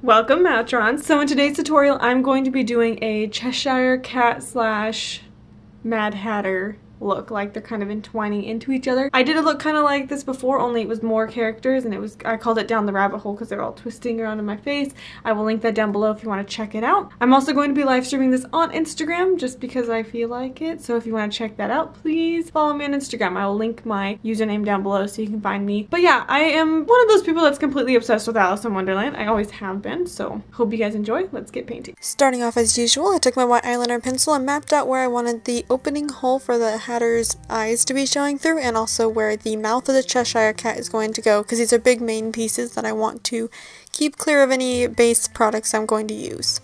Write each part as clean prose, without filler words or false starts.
Welcome, Mehron. So in today's tutorial, I'm going to be doing a Cheshire Cat slash Mad Hatter look, like they're kind of entwining into each other. I did a look kind of like this before, only it was more characters, and I called it Down the Rabbit Hole because they're all twisting around in my face. I will link that down below if you want to check it out. I'm also going to be live streaming this on Instagram just because I feel like it, so if you want to check that out, please follow me on Instagram. I will link my username down below so you can find me. But yeah, I am one of those people that's completely obsessed with Alice in Wonderland. I always have been, so hope you guys enjoy. Let's get painting. Starting off as usual, I took my white eyeliner pencil and mapped out where I wanted the opening hole for the Hatter's eyes to be showing through, and also where the mouth of the Cheshire Cat is going to go, because these are big main pieces that I want to keep clear of any base products I'm going to use.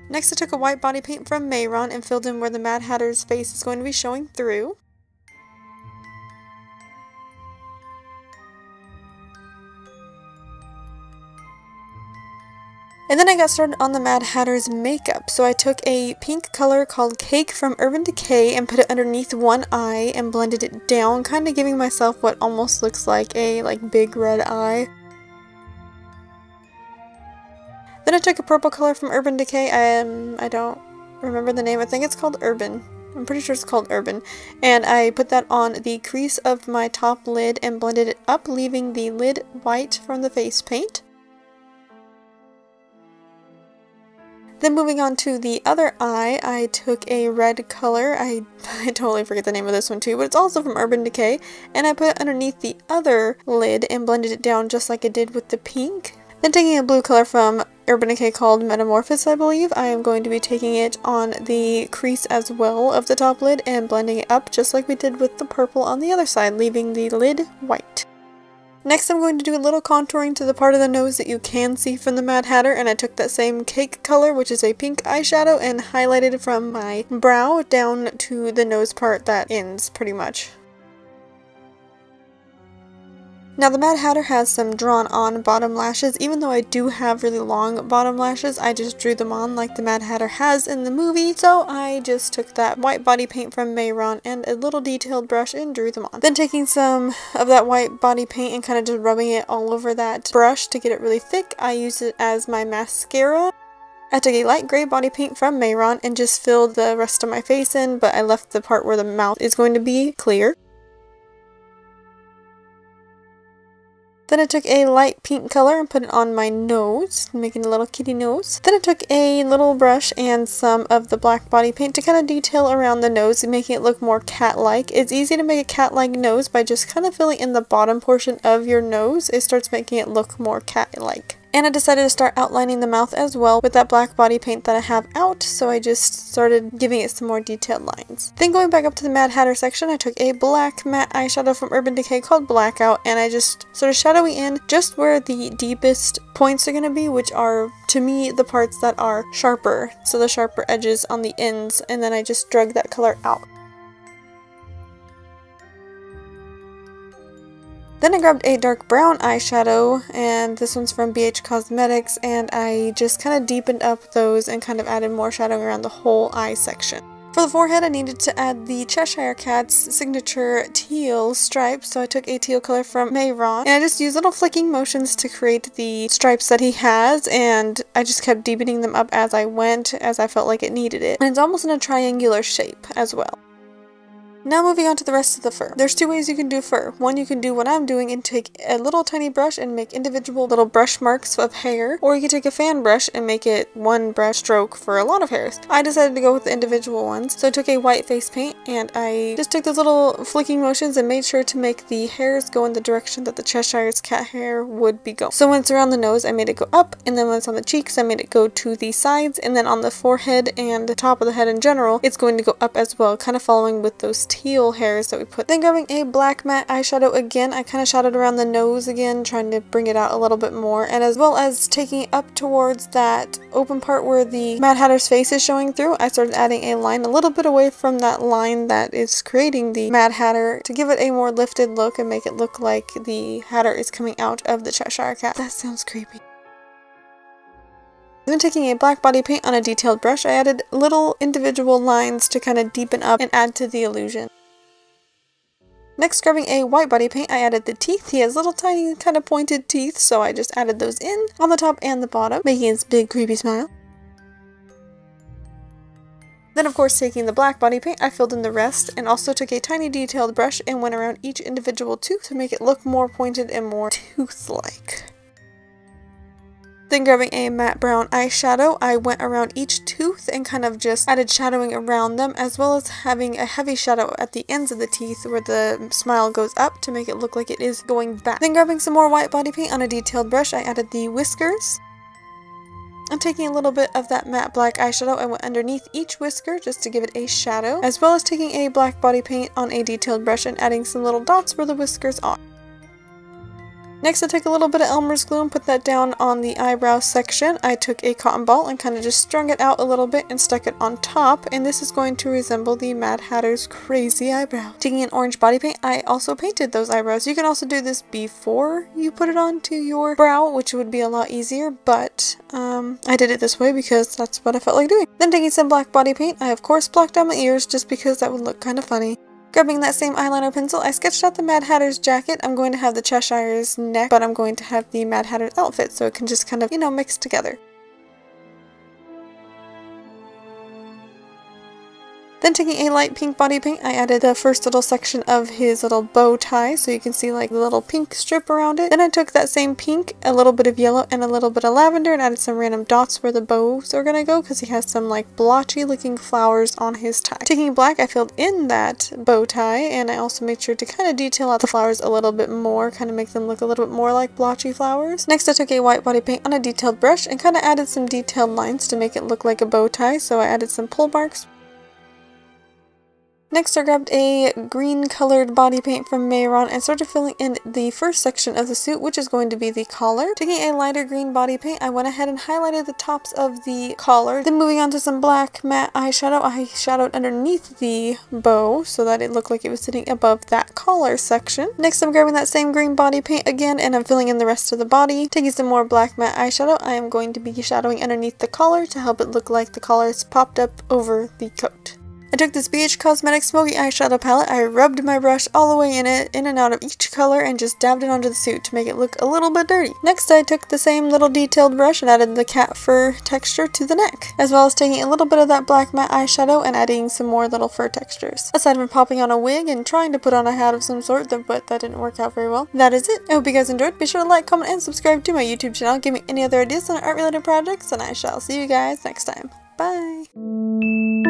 Next, I took a white body paint from Mehron and filled in where the Mad Hatter's face is going to be showing through. And then I got started on the Mad Hatter's makeup. So I took a pink color called Cake from Urban Decay and put it underneath one eye and blended it down, kind of giving myself what almost looks like a big red eye. Then I took a purple color from Urban Decay. I don't remember the name. I think it's called Urban. I'm pretty sure it's called Urban. And I put that on the crease of my top lid and blended it up, leaving the lid white from the face paint. Then moving on to the other eye, I took a red color. I totally forget the name of this one too, but it's also from Urban Decay, and I put it underneath the other lid and blended it down just like I did with the pink. Then taking a blue color from Urban Decay called Metamorphosis, I believe, I am going to be taking it on the crease as well of the top lid and blending it up just like we did with the purple on the other side, leaving the lid white. Next, I'm going to do a little contouring to the part of the nose that you can see from the Mad Hatter, and I took that same cake color, which is a pink eyeshadow, and highlighted it from my brow down to the nose part that ends, pretty much. Now, the Mad Hatter has some drawn-on bottom lashes. Even though I do have really long bottom lashes, I just drew them on like the Mad Hatter has in the movie, so I just took that white body paint from Mehron and a little detailed brush and drew them on. Then taking some of that white body paint and kind of just rubbing it all over that brush to get it really thick, I used it as my mascara. I took a light gray body paint from Mehron and just filled the rest of my face in, but I left the part where the mouth is going to be clear. Then I took a light pink color and put it on my nose, making a little kitty nose. Then I took a little brush and some of the black body paint to kind of detail around the nose and making it look more cat-like. It's easy to make a cat-like nose by just kind of filling in the bottom portion of your nose. It starts making it look more cat-like. And I decided to start outlining the mouth as well with that black body paint that I have out, so I just started giving it some more detailed lines. Then going back up to the Mad Hatter section, I took a black matte eyeshadow from Urban Decay called Blackout, and I just started shadowing in just where the deepest points are going to be, which are, to me, the parts that are sharper, so the sharper edges on the ends, and then I just drug that color out. Then I grabbed a dark brown eyeshadow, and this one's from BH Cosmetics, and I just kind of deepened up those and kind of added more shadowing around the whole eye section. For the forehead, I needed to add the Cheshire Cat's signature teal stripes, so I took a teal color from Mehron, and I just used little flicking motions to create the stripes that he has, and I just kept deepening them up as I went, as I felt like it needed it. And it's almost in a triangular shape as well. Now moving on to the rest of the fur. There's two ways you can do fur. One, you can do what I'm doing and take a little tiny brush and make individual little brush marks of hair, or you can take a fan brush and make it one brush stroke for a lot of hairs. I decided to go with the individual ones, so I took a white face paint and I just took those little flicking motions and made sure to make the hairs go in the direction that the Cheshire's cat hair would be going. So when it's around the nose, I made it go up, and then when it's on the cheeks, I made it go to the sides, and then on the forehead and the top of the head in general, it's going to go up as well, kind of following with those teal hairs that we put. Then grabbing a black matte eyeshadow again, I kind of shadowed around the nose again, trying to bring it out a little bit more, and as well as taking it up towards that open part where the Mad Hatter's face is showing through, I started adding a line a little bit away from that line that is creating the Mad Hatter to give it a more lifted look and make it look like the Hatter is coming out of the Cheshire Cat. That sounds creepy. Then taking a black body paint on a detailed brush, I added little individual lines to kind of deepen up and add to the illusion. Next, grabbing a white body paint, I added the teeth. He has little tiny kind of pointed teeth, so I just added those in on the top and the bottom, making his big creepy smile. Then of course taking the black body paint, I filled in the rest and also took a tiny detailed brush and went around each individual tooth to make it look more pointed and more tooth-like. Then grabbing a matte brown eyeshadow, I went around each tooth and kind of just added shadowing around them, as well as having a heavy shadow at the ends of the teeth where the smile goes up to make it look like it is going back. Then grabbing some more white body paint on a detailed brush, I added the whiskers. And taking a little bit of that matte black eyeshadow, I went underneath each whisker just to give it a shadow, as well as taking a black body paint on a detailed brush and adding some little dots where the whiskers are. Next, I took a little bit of Elmer's glue and put that down on the eyebrow section. I took a cotton ball and kind of just strung it out a little bit and stuck it on top, and this is going to resemble the Mad Hatter's crazy eyebrow. Taking an orange body paint, I also painted those eyebrows. You can also do this before you put it onto your brow, which would be a lot easier, but I did it this way because that's what I felt like doing. Then taking some black body paint, I of course blocked out my ears just because that would look kind of funny. Grabbing that same eyeliner pencil, I sketched out the Mad Hatter's jacket. I'm going to have the Cheshire's neck, but I'm going to have the Mad Hatter's outfit, so it can just kind of, you know, mix together. Then taking a light pink body paint, I added the first little section of his little bow tie, so you can see like the little pink strip around it. Then I took that same pink, a little bit of yellow, and a little bit of lavender, and added some random dots where the bows are gonna go, because he has some like blotchy looking flowers on his tie. Taking black, I filled in that bow tie, and I also made sure to kind of detail out the flowers a little bit more, kind of make them look a little bit more like blotchy flowers. Next, I took a white body paint on a detailed brush and kind of added some detailed lines to make it look like a bow tie, so I added some pull marks. Next, I grabbed a green colored body paint from Mehron and started filling in the first section of the suit, which is going to be the collar. Taking a lighter green body paint, I went ahead and highlighted the tops of the collar. Then moving on to some black matte eyeshadow, I shadowed underneath the bow so that it looked like it was sitting above that collar section. Next, I'm grabbing that same green body paint again and I'm filling in the rest of the body. Taking some more black matte eyeshadow, I am going to be shadowing underneath the collar to help it look like the collar is popped up over the coat. I took this BH Cosmetics Smoky Eyeshadow Palette, I rubbed my brush all the way in it, in and out of each color, and just dabbed it onto the suit to make it look a little bit dirty. Next, I took the same little detailed brush and added the cat fur texture to the neck, as well as taking a little bit of that black matte eyeshadow and adding some more little fur textures. Aside from popping on a wig and trying to put on a hat of some sort, but that didn't work out very well. That is it. I hope you guys enjoyed. Be sure to like, comment, and subscribe to my YouTube channel. Give me any other ideas on art-related projects, and I shall see you guys next time. Bye!